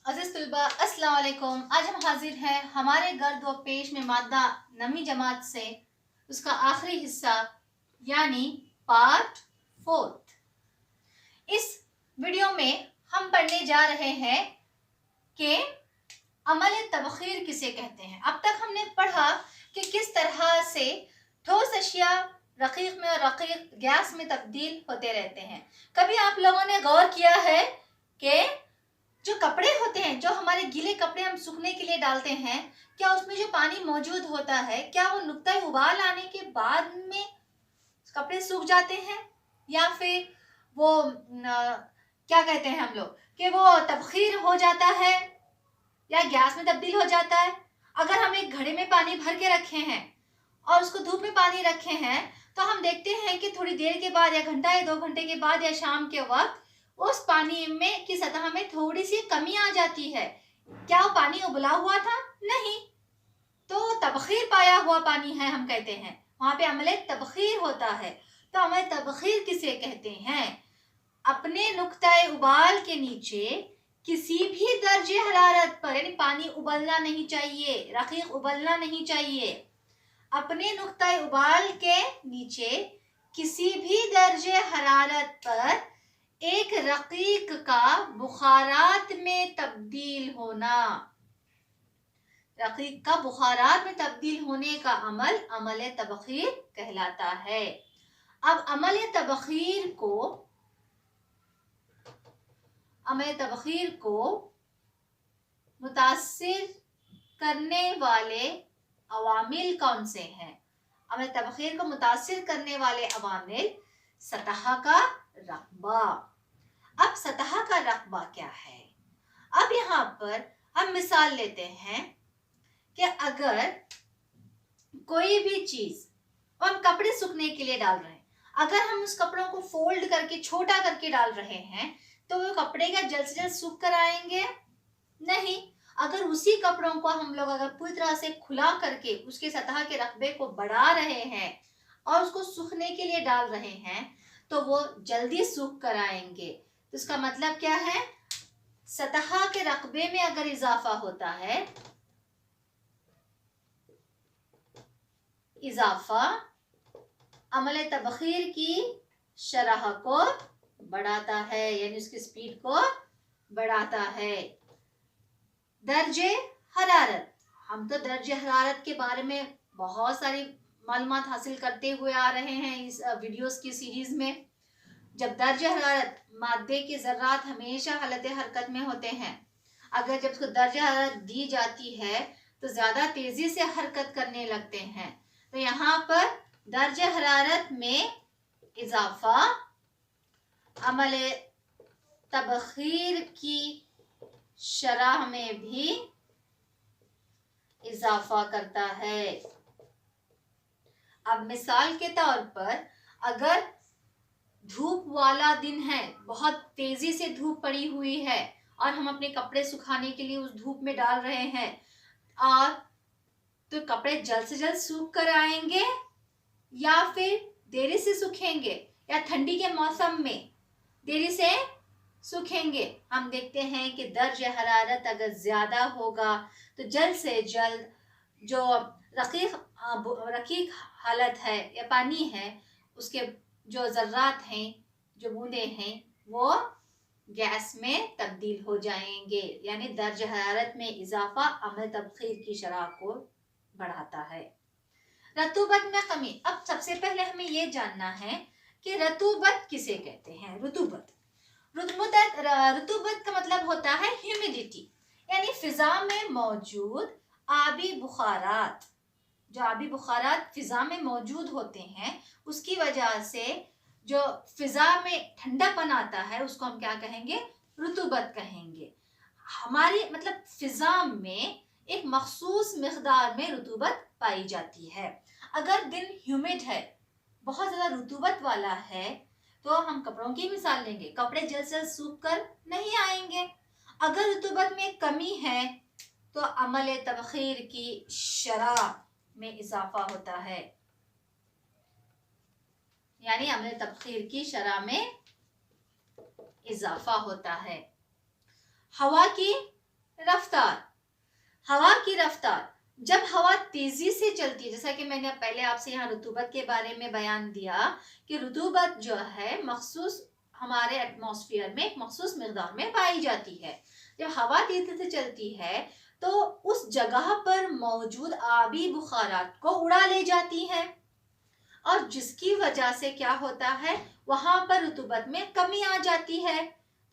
अज़ीज़ तलबा अस्सलाम वालेकुम। आज हम हाजिर हैं हमारे गर्द व पेश में मादा नवी जमात से उसका आखिरी हिस्सा यानी पार्ट 4। इस वीडियो में हम पढ़ने जा रहे हैं कि अमल तबखीर किसे कहते हैं। अब तक हमने पढ़ा कि किस तरह से ठोस अशिया रकीक में और रकीक गैस में तब्दील होते रहते हैं। कभी आप लोगों ने गौर किया है कि जो कपड़े होते हैं, जो हमारे गीले कपड़े हम सूखने के लिए डालते हैं, क्या उसमें जो पानी मौजूद होता है, क्या वो नुक्ता उबाल आने के बाद में कपड़े सूख जाते हैं या फिर वो क्या कहते हैं हम लोग कि वो तबखीर हो जाता है या गैस में तब्दील हो जाता है। अगर हम एक घड़े में पानी भर के रखे हैं और उसको धूप में पानी रखे हैं तो हम देखते हैं कि थोड़ी देर के बाद या घंटा या 2 घंटे के बाद या शाम के वक्त उस पानी में की सतह में थोड़ी सी कमी आ जाती है। क्या वो पानी उबला हुआ था? नहीं, तो तबखीर पाया हुआ पानी है, हम कहते हैं वहां पे अमले तबखीर होता है। तो अमले तबखीर किसे कहते हैं? अपने नुक्ताए उबाल के नीचे किसी भी दर्जे हरारत पर, यानी पानी उबलना नहीं चाहिए, रकीक उबलना नहीं चाहिए, अपने नुक्ताए उबाल के नीचे किसी भी दर्जे हरारत पर एक रकीक का बुखारात में तब्दील होना, रकीक का बुखारात में तब्दील होने का अमल अमल तबखीर कहलाता है। अब अमल तबखीर को मुतासिर करने वाले अवामिल कौन से हैं? अमल तबखीर को मुतासिर करने वाले अवामिल सतह का रकबा। अब सतह का रकबा क्या है? अब यहाँ पर हम मिसाल लेते हैं कि अगर कोई भी चीज हम कपड़े सूखने के लिए डाल रहे हैं, अगर हम उस कपड़ों को फोल्ड करके छोटा करके डाल रहे हैं तो वो कपड़े का जल्द से जल्द सूख कर आएंगे? नहीं। अगर उसी कपड़ों को हम लोग अगर पूरी तरह से खुला करके उसके सतह के रकबे को बढ़ा रहे हैं और उसको सूखने के लिए डाल रहे हैं तो वो जल्दी सूख कर आएंगे। तो इसका मतलब क्या है? सतह के रकबे में अगर इजाफा होता है, इजाफा अमल तबखीर की शरह को बढ़ाता है, यानी उसकी स्पीड को बढ़ाता है। दर्जे हरारत, हम तो दर्जे हरारत के बारे में बहुत सारी मालूमात हासिल करते हुए आ रहे हैं इस वीडियोस की सीरीज में। जब दर्जे हरारत, मादे के ज़र्रात हमेशा हालत हरकत में होते हैं। अगर जब उसको दर्जे हरारत दी जाती है तो ज्यादा तेजी से हरकत करने लगते हैं। तो यहाँ पर दर्जे हरारत में इजाफा अमल तबखीर की शरह में भी इजाफा करता है। अब मिसाल के तौर पर अगर धूप वाला दिन है, बहुत तेजी से धूप पड़ी हुई है और हम अपने कपड़े सुखाने के लिए उस धूप में डाल रहे हैं और तो कपड़े जल्द से जल्द सूख कर आएंगे या फिर देरी से सूखेंगे, या ठंडी के मौसम में देरी से सूखेंगे? हम देखते हैं कि दर्जे हरारत अगर ज्यादा होगा तो जल्द से जल्द जो रकीक हालत है या पानी है, उसके जो ज़र्रात हैं, जो बूंदे हैं, वो गैस में तब्दील हो जाएंगे। यानी दर्ज हरारत में इजाफा अमल तबखीर की शरह को बढ़ाता है। रतूबत में कमी। अब सबसे पहले हमें ये जानना है कि रतूबत किसे कहते हैं। रतूबत का मतलब होता है ह्यूमिडिटी, यानी फिजा में मौजूद आबी बुखारात। जो आबी बुखारात फिजा में मौजूद होते हैं, उसकी वजह से जो फिजा में ठंडापन आता है उसको हम क्या कहेंगे? रुतूबत कहेंगे। हमारी मतलब फिजा में एक मखसूस मिकदार में रुतूबत पाई जाती है। अगर दिन ह्यूमिड है, बहुत ज्यादा रुतूबत वाला है, तो हम कपड़ों की मिसाल लेंगे, कपड़े जल्द से जल्द सूख कर नहीं आएंगे। अगर रुतूबत में कमी है तो अमल तबखीर की शरह में इजाफा होता है, यानी अमल तबखीर की शरह में इजाफा होता है। हवा की रफ्तार, हवा की रफ्तार। जब हवा तेजी से चलती है, जैसा कि मैंने पहले आपसे यहाँ रुतूबत के बारे में बयान दिया कि रुतूबत जो है मखसूस हमारे एटमॉस्फेयर में एक मखसूस मिकदार में पाई जाती है। जब हवा तेजी से चलती है तो उस जगह पर मौजूद आबी बुखारात को उड़ा ले जाती है, और जिसकी वजह से क्या होता है, वहां पर रुतूबत में कमी आ जाती है।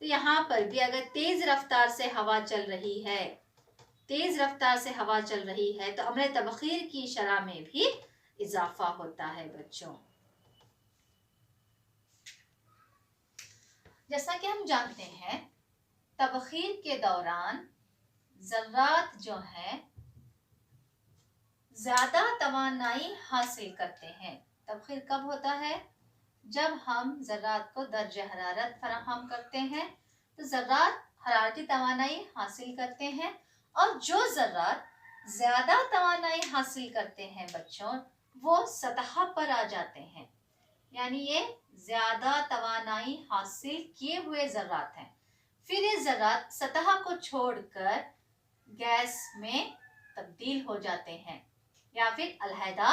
तो यहाँ पर भी अगर तेज रफ्तार से हवा चल रही है, तेज रफ्तार से हवा चल रही है, तो अम्ल तबखीर की शरह में भी इजाफा होता है बच्चों। जैसा कि हम जानते हैं, तबखीर के दौरान ज़र्रात जो है ज्यादा तवानाई हासिल करते हैं। तबखीर कब होता है? जब हम ज़र्रात को दर्जे हरारत फराहम करते हैं तो ज़र्रात हरारती तवानाई हासिल करते हैं, और जो ज़र्रात ज्यादा तवानाई हासिल करते हैं बच्चों, वो सतह पर आ जाते हैं। यानी ये ज्यादा तवानाई हासिल किए हुए ज़र्रात हैं। फिर ये ज़र्रात सतह को छोड़कर गैस में तब्दील हो जाते हैं या फिर अलहदा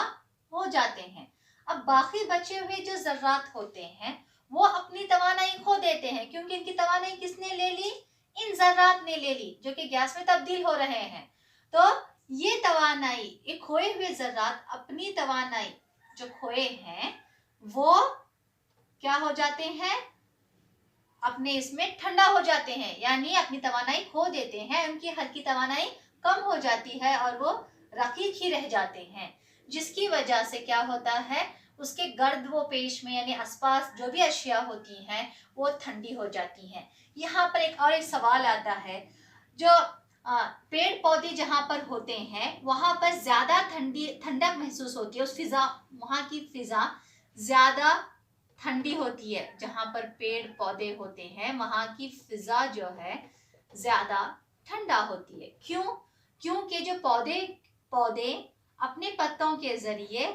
हो जाते हैं। अब बाकी बचे हुए जो ज़र्रात होते हैं वो अपनी तवानाई खो देते हैं, क्योंकि इनकी तवानाई किसने ले ली? इन ज़र्रात ने ले ली, जो कि गैस में तब्दील हो रहे हैं। तो ये तवानाई, ये खोए हुए ज़र्रात अपनी तवानाई जो खोए हैं वो क्या हो जाते हैं? अपने इसमें ठंडा हो जाते हैं, यानी अपनी तवानाई खो देते हैं, उनकी हल्की तवानाई कम हो जाती है और वो रकीक ही रह जाते हैं, जिसकी वजह से क्या होता है, उसके गर्द व पेश में यानी आसपास जो भी अशिया होती हैं वो ठंडी हो जाती हैं। यहाँ पर एक सवाल आता है, जो पेड़ पौधे जहाँ पर होते हैं वहाँ पर ज्यादा ठंडक महसूस होती है, उस फिजा, वहाँ की फिजा ज्यादा ठंडी होती है। जहाँ पर पेड़ पौधे होते हैं वहाँ की फिजा जो है ज्यादा ठंडा होती है। क्यों? क्योंकि जो पौधे अपने पत्तों के जरिए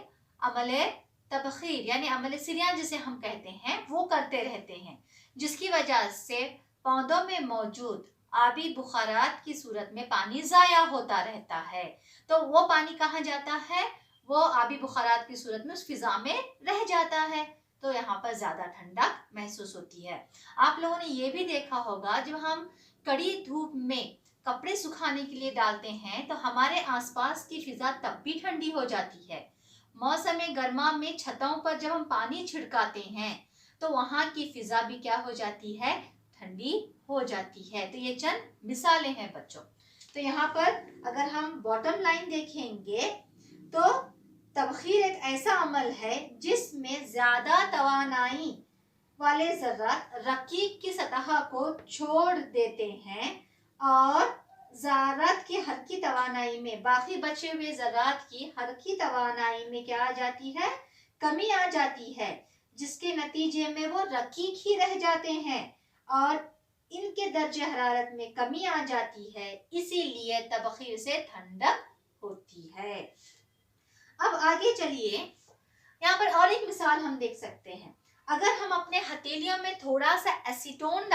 अमले तबखीर यानी अमले सिरियान जिसे हम कहते हैं वो करते रहते हैं, जिसकी वजह से पौधों में मौजूद आबी बुखारात की सूरत में पानी ज़ाया होता रहता है। तो वो पानी कहाँ जाता है? वो आबी बुखारात की सूरत में उस फिजा में रह जाता है, तो यहाँ पर ज़्यादा ठंडक महसूस होती है। आप लोगों ने ये भी देखा होगा, जब हम कड़ी धूप में कपड़े सुखाने के लिए डालते हैं तो हमारे आसपास की फिजा तब भी ठंडी हो जाती है। मौसम गर्मा में छतों पर जब हम पानी छिड़काते हैं तो वहाँ की फिजा भी क्या हो जाती है? ठंडी हो जाती है। तो ये चंद मिसालें हैं बच्चों। तो यहाँ पर अगर हम बॉटम लाइन देखेंगे तो तबखीर एक ऐसा अमल है जिसमें ज्यादा तवानाई वाले ज़र्रात रकीक की सतह को छोड़ देते हैं और ज़र्रात की हल्की तवानाई में, बाकी बचे हुए ज़र्रात की हल्की तवानाई में क्या आ जाती है? कमी आ जाती है, जिसके नतीजे में वो रकीक ही रह जाते हैं और इनके दर्जे हरारत में कमी आ जाती है, इसीलिए तबखीर से ठंडक होती है। अब आगे चलिए, यहाँ पर और एक मिसाल हम देख सकते हैं। अगर हम अपने हथेलियों में थोड़ा सा एसीटोन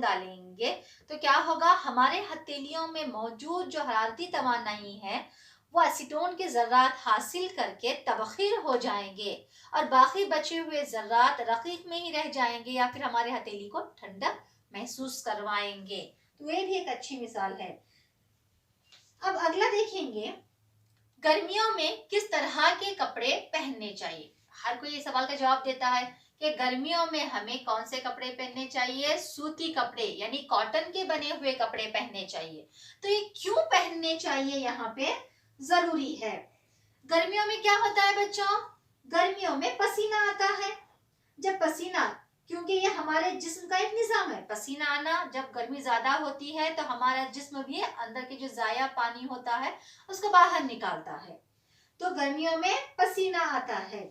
डालेंगे तो क्या होगा? हमारे हथेलियों में मौजूद जो हरारती तवानाई है वो एसीटोन के ज़र्रात हासिल करके तबखीर हो जाएंगे और बाकी बचे हुए ज़र्रात रकीक में ही रह जाएंगे या फिर हमारे हथेली को ठंडक महसूस करवाएंगे। तो ये भी एक अच्छी मिसाल है। अब अगला देखेंगे, गर्मियों में किस तरह के कपड़े पहनने चाहिए। हर कोई ये सवाल का जवाब देता है कि गर्मियों में हमें कौन से कपड़े पहनने चाहिए? सूती कपड़े यानी कॉटन के बने हुए कपड़े पहनने चाहिए। तो ये क्यों पहनने चाहिए यहाँ पे जरूरी है? गर्मियों में क्या होता है बच्चों? गर्मियों में पसीना आता है। जब पसीना, क्योंकि ये हमारे जिस्म का एक निजाम है, पसीना आना, जब गर्मी ज्यादा होती है तो हमारा जिस्म भी अंदर के जो जाया पानी होता है उसको बाहर निकालता है, तो गर्मियों में पसीना आता है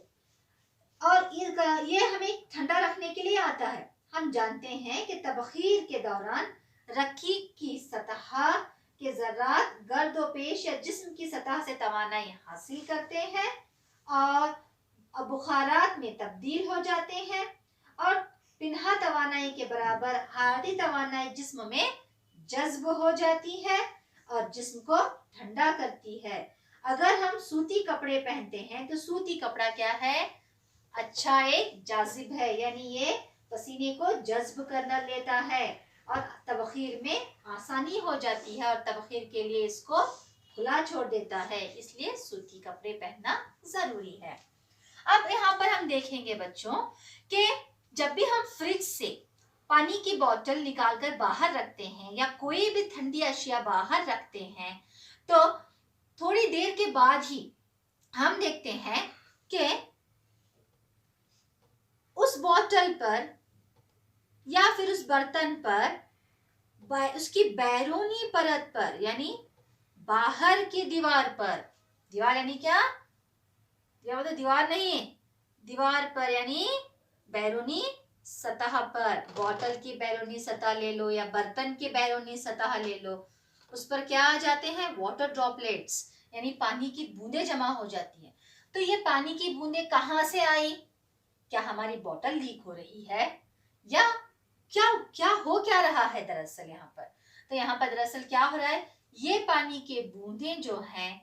और ये हमें ठंडा रखने के लिए आता है। हम जानते हैं कि तबखीर के दौरान रकीक की सतह के ज़र्रात गर्दोपेश या जिस्म की सतह से तवानाई हासिल करते हैं और बुखारात में तब्दील हो जाते हैं और पिन्हा तवानाई के बराबर हार्डी तवानाई जिस्म में जज्ब हो जाती है और जिस्म को ठंडा करती है। अगर हम सूती कपड़े पहनते हैं तो सूती कपड़ा क्या है, अच्छा एक जाजिब है, यानी ये पसीने को जज्ब करना लेता है और तबखीर में आसानी हो जाती है और तबखीर के लिए इसको खुला छोड़ देता है, इसलिए सूती कपड़े पहनना जरूरी है। अब यहाँ पर हम देखेंगे बच्चों कि जब भी हम फ्रिज से पानी की बोतल निकालकर बाहर रखते हैं या कोई भी ठंडी अशिया बाहर रखते हैं तो थोड़ी देर के बाद ही हम देखते हैं कि उस बोतल पर या फिर उस बर्तन पर उसकी बैरूनी परत पर यानी बाहर की दीवार पर, दीवार यानी क्या, दीवार तो दीवार नहीं है, दीवार पर यानी बैरूनी सतह पर, बोतल की बैरूनी सतह ले लो या बर्तन की बैरूनी सतह ले लो, उस पर क्या आ जाते हैं, वाटर ड्रॉपलेट्स यानी पानी की बूंदें जमा हो जाती हैं। तो ये पानी की बूंदें कहाँ से आई, क्या हमारी बोतल लीक हो रही है या क्या क्या हो क्या रहा है दरअसल यहाँ पर। तो यहाँ पर दरअसल क्या हो रहा है, ये पानी के बूंदें जो हैं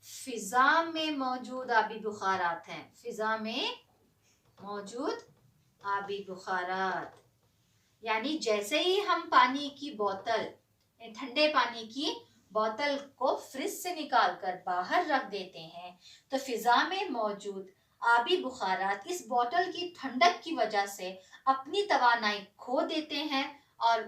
फिजा में मौजूद आबी बुखारात हैं, फिजा में मौजूद आबी बुखारात, यानी जैसे ही हम पानी की बोतल, ठंडे पानी की बोतल को फ्रिज से निकालकर बाहर रख देते हैं तो फिजा में मौजूद आबी बुखारात इस बोतल की ठंडक की वजह से अपनी तवानाई खो देते हैं और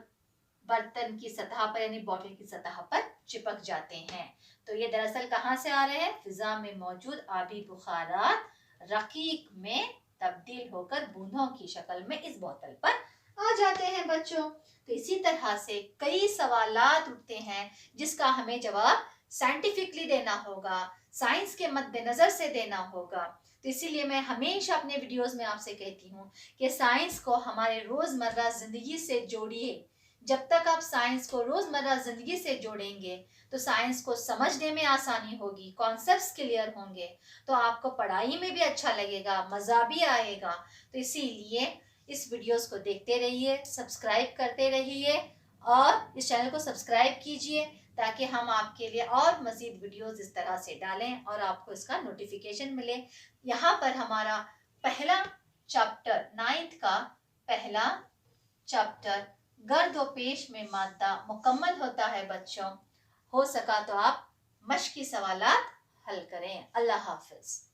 बर्तन की सतह पर यानी बोतल की सतह पर चिपक जाते हैं। तो ये दरअसल कहाँ से आ रहे हैं, फिजा में मौजूद आबी बुखारात रकीक में तब्दील होकर बूंदों की शक्ल में इस बोतल पर आ जाते हैं बच्चों। तो इसी तरह से कई सवालात उठते हैं जिसका हमें जवाब साइंटिफिकली देना होगा, साइंस के मद्देनजर से देना होगा। तो इसीलिए मैं हमेशा अपने वीडियोस में आपसे कहती हूँ कि साइंस को हमारे रोजमर्रा जिंदगी से जोड़िए। जब तक आप साइंस को रोजमर्रा जिंदगी से जोड़ेंगे तो साइंस को समझने में आसानी होगी, कॉन्सेप्ट्स क्लियर होंगे, तो आपको पढ़ाई में भी अच्छा लगेगा, मजा भी आएगा। तो इसीलिए इस वीडियोस को देखते रहिए, सब्सक्राइब करते रहिए और इस चैनल को सब्सक्राइब कीजिए ताकि हम आपके लिए और मज़ीद वीडियोस इस तरह से डालें और आपको इसका नोटिफिकेशन मिले। यहाँ पर हमारा पहला चैप्टर 9th का पहला चैप्टर गर्द व पेश में मादा मुकम्मल होता है बच्चों। हो सका तो आप मश्की सवालात हल करें। अल्लाह हाफिज।